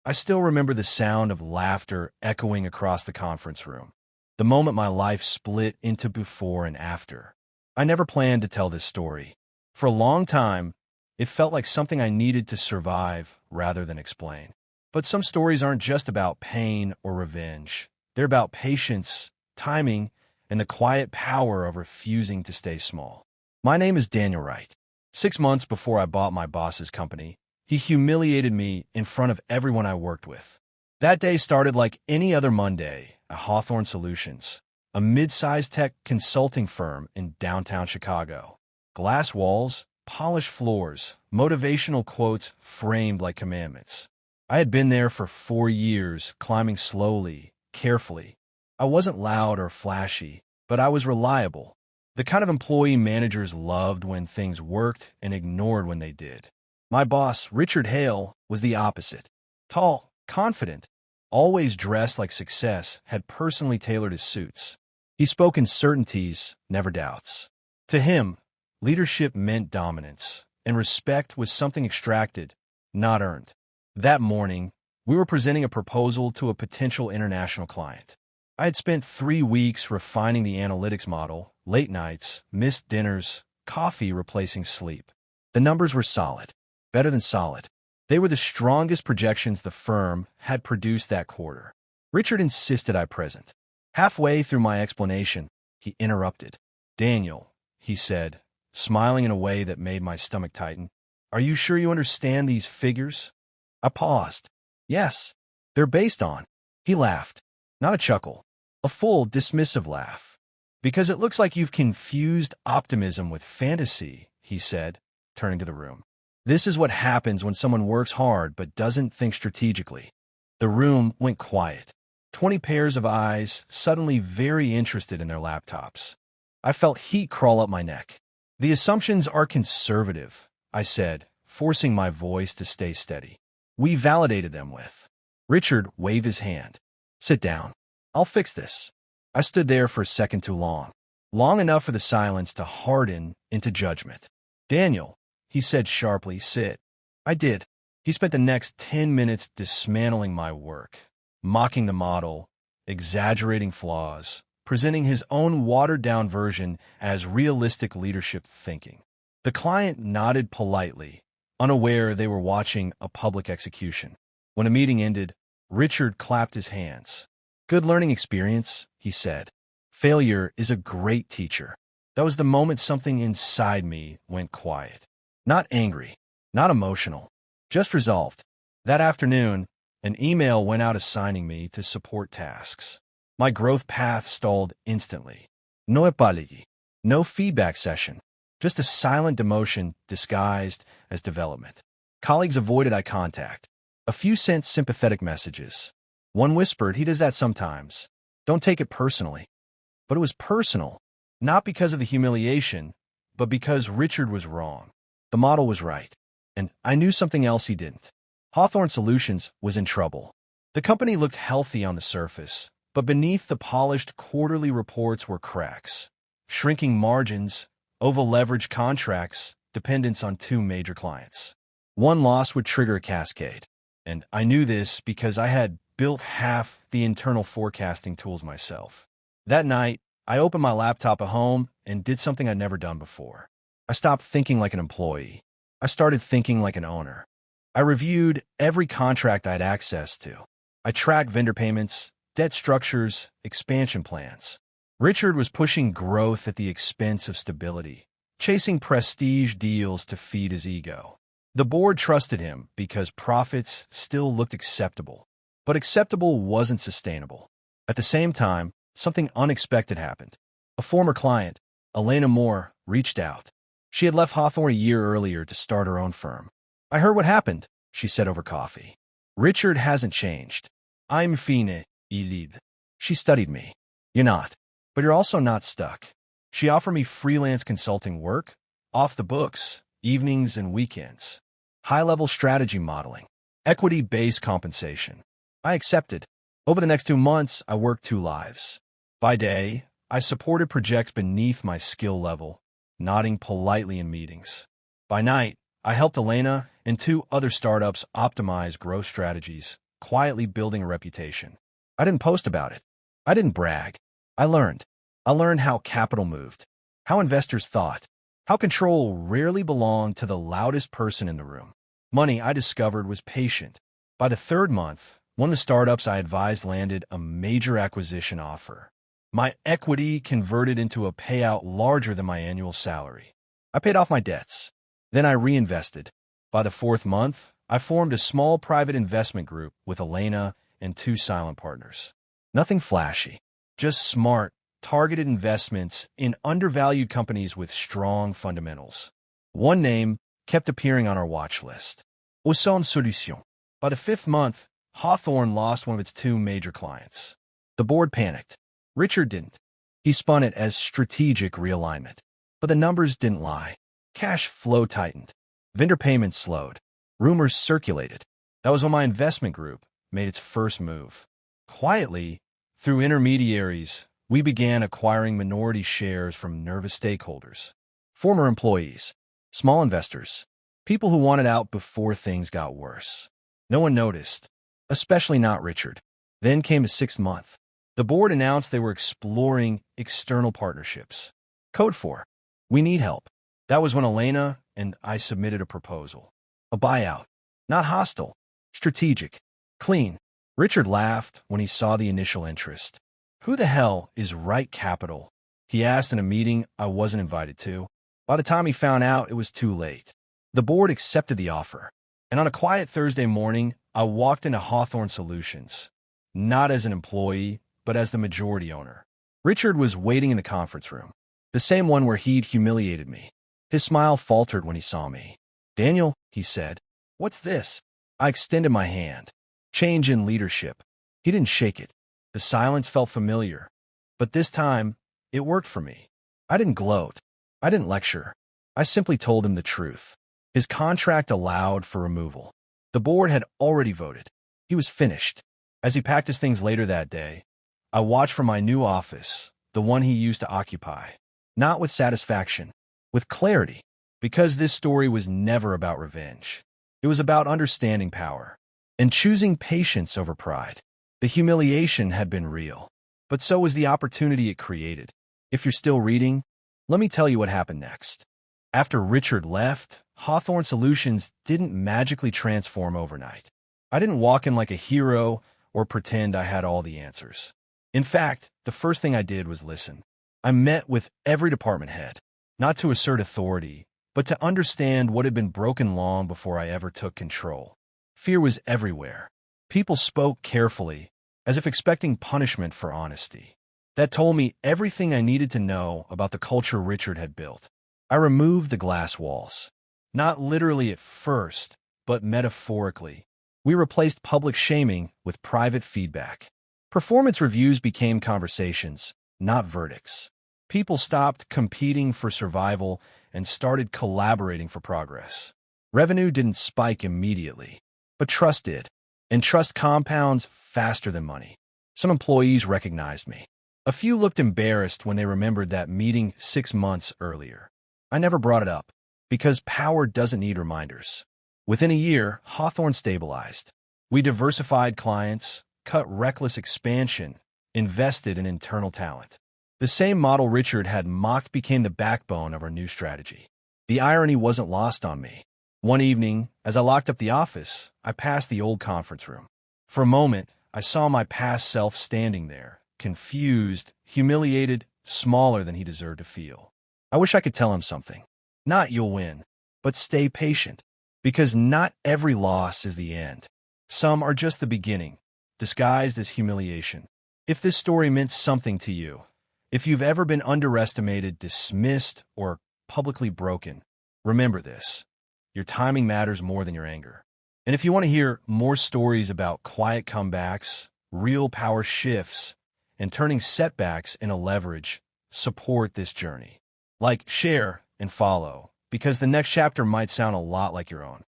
I still remember the sound of laughter echoing across the conference room, the moment my life split into before and after. I never planned to tell this story. For a long time, it felt like something I needed to survive rather than explain. But some stories aren't just about pain or revenge. They're about patience, timing, and the quiet power of refusing to stay small. My name is Daniel Wright. 6 months before I bought my boss's company, he humiliated me in front of everyone I worked with. That day started like any other Monday at Hawthorne Solutions, a mid-sized tech consulting firm in downtown Chicago. Glass walls, polished floors, motivational quotes framed like commandments. I had been there for 4 years, climbing slowly, carefully. I wasn't loud or flashy, but I was reliable. The kind of employee managers loved when things worked and ignored when they did. My boss, Richard Hale, was the opposite. Tall, confident, always dressed like success, had personally tailored his suits. He spoke in certainties, never doubts. To him, leadership meant dominance, and respect was something extracted, not earned. That morning, we were presenting a proposal to a potential international client. I had spent 3 weeks refining the analytics model, late nights, missed dinners, coffee replacing sleep. The numbers were solid, better than solid. They were the strongest projections the firm had produced that quarter. Richard insisted I present. Halfway through my explanation, he interrupted. "Daniel," he said, smiling in a way that made my stomach tighten, "are you sure you understand these figures?" I paused. "Yes, they're based on." He laughed, not a chuckle, a full, dismissive laugh. "Because it looks like you've confused optimism with fantasy," he said, turning to the room. "This is what happens when someone works hard but doesn't think strategically." The room went quiet. 20 pairs of eyes, suddenly very interested in their laptops. I felt heat crawl up my neck. "The assumptions are conservative," I said, forcing my voice to stay steady. "We validated them with." Richard waved his hand. "Sit down. I'll fix this." I stood there for a second too long. Long enough for the silence to harden into judgment. "Daniel," he said sharply, "sit." I did. He spent the next 10 minutes dismantling my work, mocking the model, exaggerating flaws, presenting his own watered-down version as realistic leadership thinking. The client nodded politely, unaware they were watching a public execution. When a meeting ended, Richard clapped his hands. "Good learning experience," he said. "Failure is a great teacher." That was the moment something inside me went quiet. Not angry, not emotional, just resolved. That afternoon, an email went out assigning me to support tasks. My growth path stalled instantly. No apology, no feedback session, just a silent demotion disguised as development. Colleagues avoided eye contact. A few sent sympathetic messages. One whispered, "He does that sometimes. Don't take it personally." But it was personal, not because of the humiliation, but because Richard was wrong. The model was right, and I knew something else he didn't. Hawthorne Solutions was in trouble. The company looked healthy on the surface, but beneath the polished quarterly reports were cracks. Shrinking margins, over-leveraged contracts, dependence on 2 major clients. One loss would trigger a cascade, and I knew this because I had built half the internal forecasting tools myself. That night, I opened my laptop at home and did something I'd never done before. I stopped thinking like an employee. I started thinking like an owner. I reviewed every contract I had access to. I tracked vendor payments, debt structures, expansion plans. Richard was pushing growth at the expense of stability, chasing prestige deals to feed his ego. The board trusted him because profits still looked acceptable, but acceptable wasn't sustainable. At the same time, something unexpected happened. A former client, Elena Moore, reached out. She had left Hawthorne a year earlier to start her own firm. "I heard what happened," she said over coffee. "Richard hasn't changed. I'm fine, Elid." She studied me. "You're not. But you're also not stuck." She offered me freelance consulting work, off the books, evenings and weekends, high-level strategy modeling, equity-based compensation. I accepted. Over the next 2 months, I worked 2 lives. By day, I supported projects beneath my skill level, nodding politely in meetings. By night, I helped Elena and 2 other startups optimize growth strategies, quietly building a reputation. I didn't post about it. I didn't brag. I learned. I learned how capital moved, how investors thought, how control rarely belonged to the loudest person in the room. Money, I discovered, was patient. By the third month, one of the startups I advised landed a major acquisition offer. My equity converted into a payout larger than my annual salary. I paid off my debts. Then I reinvested. By the fourth month, I formed a small private investment group with Elena and two silent partners. Nothing flashy, just smart, targeted investments in undervalued companies with strong fundamentals. One name kept appearing on our watch list: Auchan Solutions. By the fifth month, Hawthorne lost one of its two major clients. The board panicked. Richard didn't. He spun it as strategic realignment. But the numbers didn't lie. Cash flow tightened. Vendor payments slowed. Rumors circulated. That was when my investment group made its first move. Quietly, through intermediaries, we began acquiring minority shares from nervous stakeholders, former employees, small investors, people who wanted out before things got worse. No one noticed, especially not Richard. Then came the sixth month. The board announced they were exploring external partnerships. Code for, we need help. That was when Elena and I submitted a proposal. A buyout. Not hostile. Strategic. Clean. Richard laughed when he saw the initial interest. Who the hell is Right Capital? He asked in a meeting I wasn't invited to. By the time he found out, it was too late. The board accepted the offer. And on a quiet Thursday morning, I walked into Hawthorne Solutions. Not as an employee, but as the majority owner. Richard was waiting in the conference room. The same one where he'd humiliated me. His smile faltered when he saw me. "Daniel," he said, "what's this?" I extended my hand. Change in leadership. He didn't shake it. The silence felt familiar. But this time, it worked for me. I didn't gloat. I didn't lecture. I simply told him the truth. His contract allowed for removal. The board had already voted. He was finished. As he packed his things later that day, I watched from my new office, the one he used to occupy. Not with satisfaction, with clarity. Because this story was never about revenge. It was about understanding power and choosing patience over pride. The humiliation had been real, but so was the opportunity it created. If you're still reading, let me tell you what happened next. After Richard left, Hawthorne Solutions didn't magically transform overnight. I didn't walk in like a hero or pretend I had all the answers. In fact, the first thing I did was listen. I met with every department head, not to assert authority, but to understand what had been broken long before I ever took control. Fear was everywhere. People spoke carefully, as if expecting punishment for honesty. That told me everything I needed to know about the culture Richard had built. I removed the glass walls. Not literally at first, but metaphorically. We replaced public shaming with private feedback. Performance reviews became conversations, not verdicts. People stopped competing for survival and started collaborating for progress. Revenue didn't spike immediately, but trust did. And trust compounds faster than money. Some employees recognized me. A few looked embarrassed when they remembered that meeting 6 months earlier. I never brought it up, because power doesn't need reminders. Within a year, Hawthorne stabilized. We diversified clients, cut reckless expansion, invested in internal talent. The same model Richard had mocked became the backbone of our new strategy. The irony wasn't lost on me. One evening, as I locked up the office, I passed the old conference room. For a moment, I saw my past self standing there, confused, humiliated, smaller than he deserved to feel. I wish I could tell him something. Not "you'll win," but stay patient. Because not every loss is the end. Some are just the beginning, disguised as humiliation. If this story meant something to you, if you've ever been underestimated, dismissed, or publicly broken, remember this. Your timing matters more than your anger. And if you want to hear more stories about quiet comebacks, real power shifts, and turning setbacks into leverage, support this journey. Like, share, and follow, because the next chapter might sound a lot like your own.